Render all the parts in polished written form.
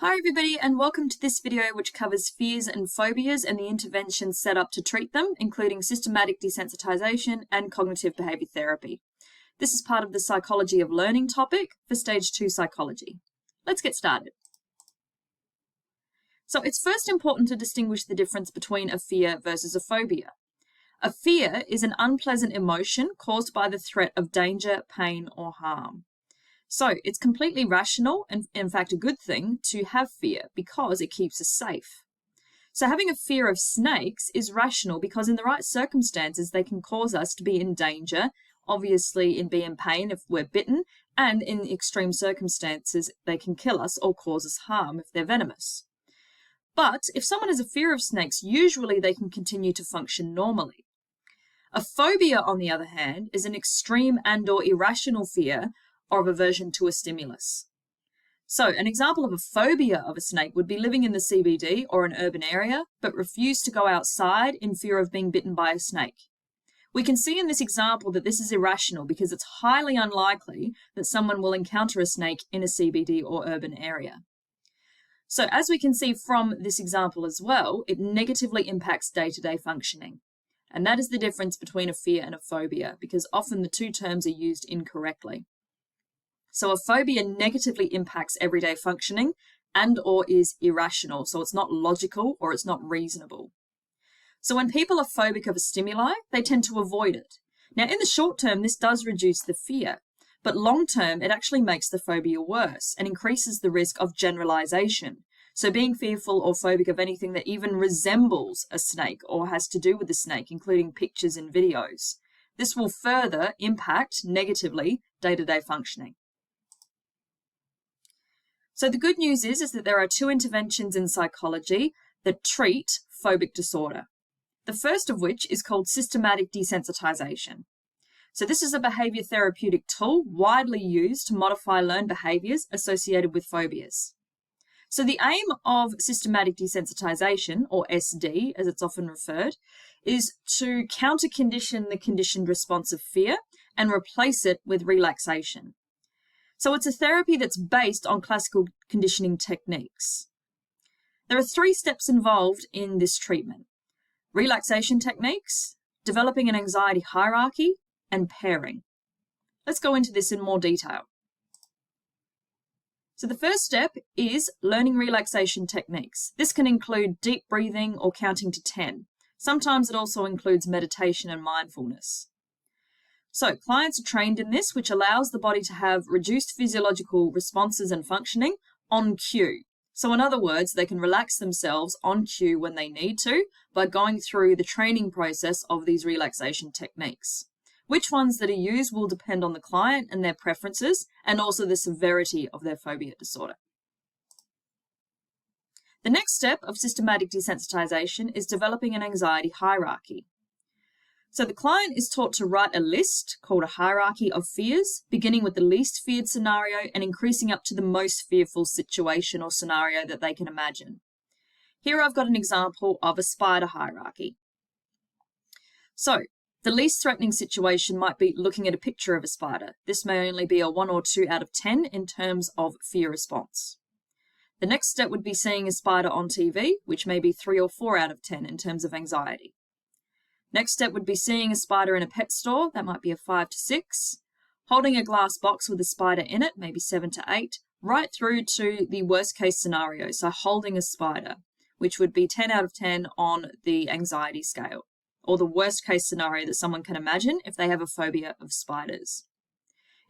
Hi everybody, and welcome to this video which covers fears and phobias and the interventions set up to treat them, including systematic desensitization and cognitive behavior therapy. This is part of the psychology of learning topic for stage 2 psychology. Let's get started. So it's first important to distinguish the difference between a fear versus a phobia. A fear is an unpleasant emotion caused by the threat of danger, pain, or harm. So it's completely rational and in fact a good thing to have fear because it keeps us safe. So having a fear of snakes is rational because in the right circumstances they can cause us to be in danger, obviously be in pain if we're bitten, and in extreme circumstances they can kill us or cause us harm if they're venomous. But if someone has a fear of snakes, usually they can continue to function normally. A phobia, on the other hand, is an extreme and/or irrational fear or of aversion to a stimulus. So an example of a phobia of a snake would be living in the CBD or an urban area, but refuse to go outside in fear of being bitten by a snake. We can see in this example that this is irrational because it's highly unlikely that someone will encounter a snake in a CBD or urban area. So as we can see from this example as well, it negatively impacts day-to-day functioning. And that is the difference between a fear and a phobia, because often the two terms are used incorrectly. So a phobia negatively impacts everyday functioning and/or is irrational, so it's not logical or it's not reasonable. So when people are phobic of a stimuli, they tend to avoid it. Now in the short term, this does reduce the fear, but long term, it actually makes the phobia worse and increases the risk of generalization. So being fearful or phobic of anything that even resembles a snake or has to do with the snake, including pictures and videos. This will further impact negatively day-to-day functioning. So the good news is that there are two interventions in psychology that treat phobic disorder. The first of which is called systematic desensitization. So this is a behavior therapeutic tool widely used to modify learned behaviors associated with phobias. So the aim of systematic desensitization, or SD as it's often referred, is to counter-condition the conditioned response of fear and replace it with relaxation. So it's a therapy that's based on classical conditioning techniques. There are 3 steps involved in this treatment: relaxation techniques, developing an anxiety hierarchy, and pairing. Let's go into this in more detail. So the first step is learning relaxation techniques. This can include deep breathing or counting to 10. Sometimes it also includes meditation and mindfulness. So clients are trained in this, which allows the body to have reduced physiological responses and functioning on cue. So in other words, they can relax themselves on cue when they need to by going through the training process of these relaxation techniques. Which ones that are used will depend on the client and their preferences and also the severity of their phobia disorder. The next step of systematic desensitization is developing an anxiety hierarchy. So the client is taught to write a list called a hierarchy of fears, beginning with the least feared scenario and increasing up to the most fearful situation or scenario that they can imagine. Here I've got an example of a spider hierarchy. So the least threatening situation might be looking at a picture of a spider. This may only be a 1 or 2 out of 10 in terms of fear response. The next step would be seeing a spider on TV, which may be 3 or 4 out of 10 in terms of anxiety. Next step would be seeing a spider in a pet store. That might be a 5 to 6. Holding a glass box with a spider in it, maybe 7 to 8. Right through to the worst case scenario, so holding a spider, which would be 10 out of 10 on the anxiety scale, or the worst case scenario that someone can imagine if they have a phobia of spiders.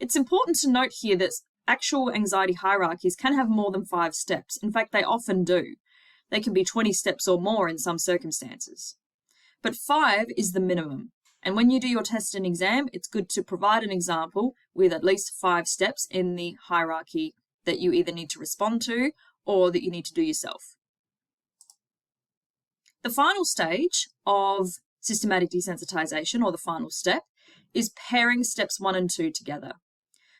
It's important to note here that actual anxiety hierarchies can have more than 5 steps. In fact, they often do. They can be 20 steps or more in some circumstances. But 5 is the minimum. And when you do your test and exam, it's good to provide an example with at least 5 steps in the hierarchy that you either need to respond to or that you need to do yourself. The final stage of systematic desensitization, or the final step, is pairing steps 1 and 2 together.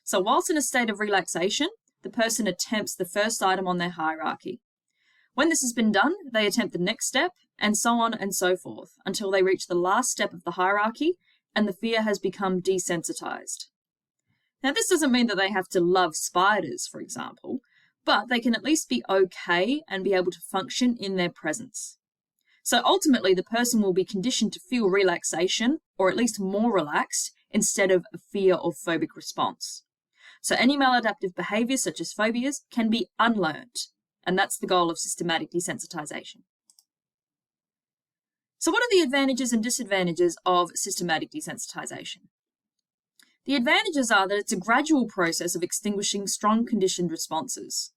So whilst in a state of relaxation, the person attempts the first item on their hierarchy. When this has been done, they attempt the next step, and so on and so forth, until they reach the last step of the hierarchy and the fear has become desensitized. Now, this doesn't mean that they have to love spiders, for example, but they can at least be okay and be able to function in their presence. So ultimately, the person will be conditioned to feel relaxation, or at least more relaxed, instead of a fear or phobic response. So any maladaptive behaviours, such as phobias, can be unlearned, and that's the goal of systematic desensitization. So what are the advantages and disadvantages of systematic desensitization? The advantages are that it's a gradual process of extinguishing strong conditioned responses.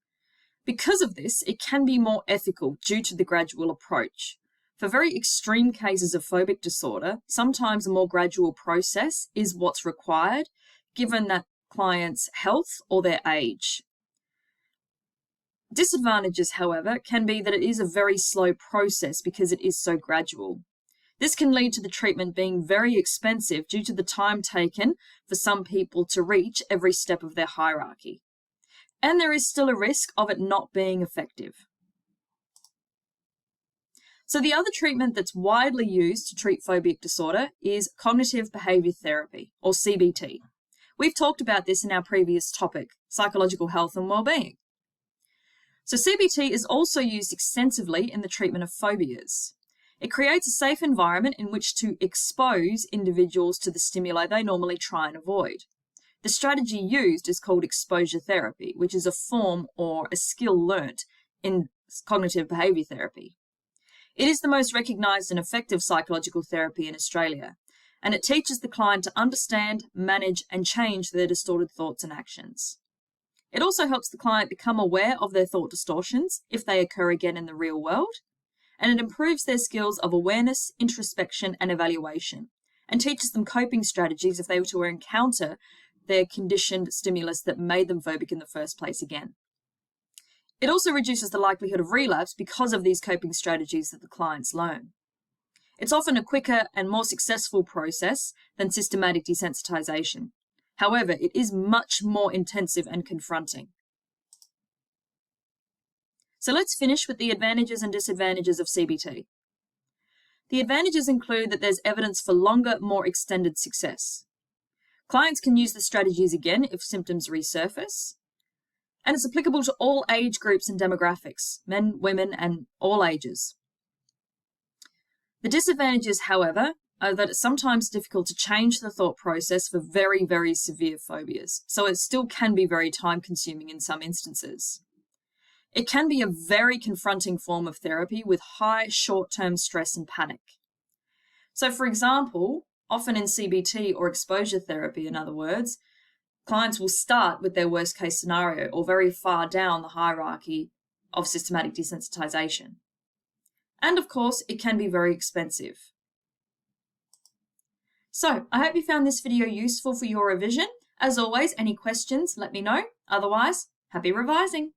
Because of this, it can be more ethical due to the gradual approach. For very extreme cases of phobic disorder, sometimes a more gradual process is what's required, given that client's health or their age. Disadvantages, however, can be that it is a very slow process because it is so gradual. This can lead to the treatment being very expensive due to the time taken for some people to reach every step of their hierarchy. And there is still a risk of it not being effective. So the other treatment that's widely used to treat phobic disorder is cognitive behaviour therapy, or CBT. We've talked about this in our previous topic, psychological health and well-being. So CBT is also used extensively in the treatment of phobias. It creates a safe environment in which to expose individuals to the stimuli they normally try and avoid. The strategy used is called exposure therapy, which is a form or a skill learnt in cognitive behaviour therapy. It is the most recognised and effective psychological therapy in Australia, and it teaches the client to understand, manage, and change their distorted thoughts and actions. It also helps the client become aware of their thought distortions if they occur again in the real world, and it improves their skills of awareness, introspection, and evaluation, and teaches them coping strategies if they were to encounter their conditioned stimulus that made them phobic in the first place again. It also reduces the likelihood of relapse because of these coping strategies that the clients learn. It's often a quicker and more successful process than systematic desensitization. However, it is much more intensive and confronting. So let's finish with the advantages and disadvantages of CBT. The advantages include that there's evidence for longer, more extended success. Clients can use the strategies again if symptoms resurface. And it's applicable to all age groups and demographics, men, women, and all ages. The disadvantages, however, are that it's sometimes difficult to change the thought process for very, very severe phobias, so it still can be very time-consuming in some instances. It can be a very confronting form of therapy with high short-term stress and panic. So, for example, often in CBT or exposure therapy, in other words, clients will start with their worst case scenario or very far down the hierarchy of systematic desensitization. And of course, it can be very expensive. So I hope you found this video useful for your revision. As always, any questions, let me know. Otherwise, happy revising.